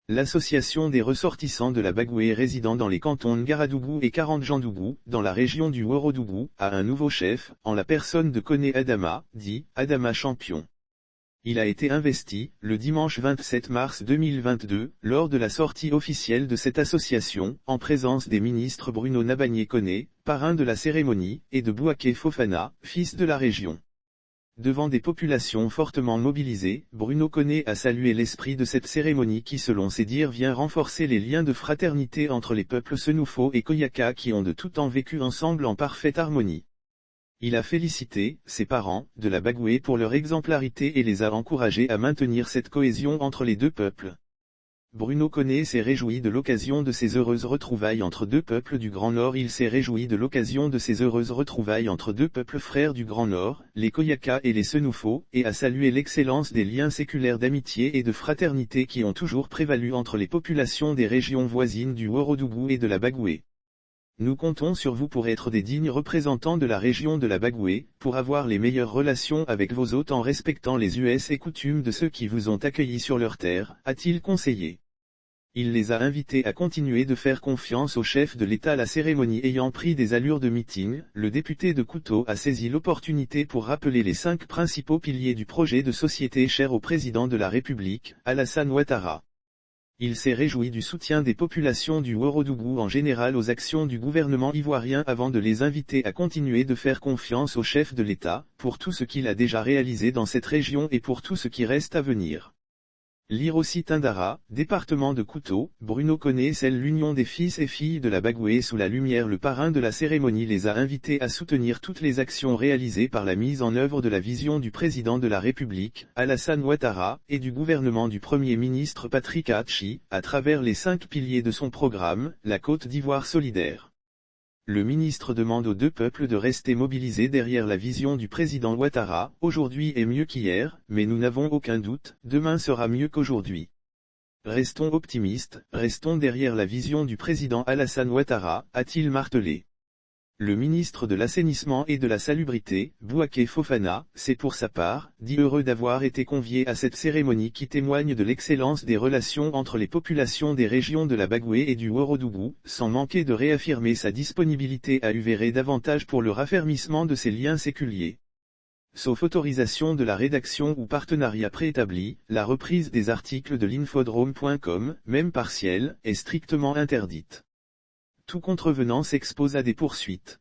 L'association des ressortissants de la Bagoué résidant dans les cantons Ngaradougou et Karanjandougou, dans la région du Worodougou, a un nouveau chef, en la personne de Koné Adama, dit Adama Champion. Il a été investi, le dimanche 27 mars 2022, lors de la sortie officielle de cette association, en présence des ministres Bruno Nabagné Koné, parrain de la cérémonie, et de Bouaké Fofana, fils de la région. Devant des populations fortement mobilisées, Bruno Koné a salué l'esprit de cette cérémonie qui selon ses dires vient renforcer les liens de fraternité entre les peuples Senoufo et Koyaka qui ont de tout temps vécu ensemble en parfaite harmonie. Il a félicité ses parents de la Bagoué pour leur exemplarité et les a encouragés à maintenir cette cohésion entre les deux peuples. Bruno Koné s'est réjoui de l'occasion de ces heureuses retrouvailles entre deux peuples du Grand Nord. Il s'est réjoui de l'occasion de ces heureuses retrouvailles entre deux peuples frères du Grand Nord, les Koyaka et les Senoufo, et a salué l'excellence des liens séculaires d'amitié et de fraternité qui ont toujours prévalu entre les populations des régions voisines du Worodougou et de la Bagoué. Nous comptons sur vous pour être des dignes représentants de la région de la Bagoué, pour avoir les meilleures relations avec vos hôtes en respectant les us et coutumes de ceux qui vous ont accueillis sur leur terre, a-t-il conseillé. Il les a invités à continuer de faire confiance au chef de l'État. La cérémonie ayant pris des allures de meeting, le député de Kouto a saisi l'opportunité pour rappeler les 5 principaux piliers du projet de société cher au président de la République, Alassane Ouattara. Il s'est réjoui du soutien des populations du Worodougou en général aux actions du gouvernement ivoirien avant de les inviter à continuer de faire confiance au chef de l'État, pour tout ce qu'il a déjà réalisé dans cette région et pour tout ce qui reste à venir. Lire aussi Tindara, département de Kouto, Bruno Koné scelle l'union des fils et filles de la Bagoué sous la lumière. Le parrain de la cérémonie les a invités à soutenir toutes les actions réalisées par la mise en œuvre de la vision du président de la République, Alassane Ouattara, et du gouvernement du Premier ministre Patrick Achi, à travers les 5 piliers de son programme, la Côte d'Ivoire solidaire. Le ministre demande aux deux peuples de rester mobilisés derrière la vision du président Ouattara. Aujourd'hui est mieux qu'hier, mais nous n'avons aucun doute, demain sera mieux qu'aujourd'hui. Restons optimistes, restons derrière la vision du président Alassane Ouattara, a-t-il martelé. Le ministre de l'Assainissement et de la Salubrité, Bouaké Fofana, s'est pour sa part, dit heureux d'avoir été convié à cette cérémonie qui témoigne de l'excellence des relations entre les populations des régions de la Bagoué et du Worodougou, sans manquer de réaffirmer sa disponibilité à œuvrer davantage pour le raffermissement de ces liens séculiers. Sauf autorisation de la rédaction ou partenariat préétabli, la reprise des articles de l'infodrome.com, même partielle, est strictement interdite. Tout contrevenant s'expose à des poursuites.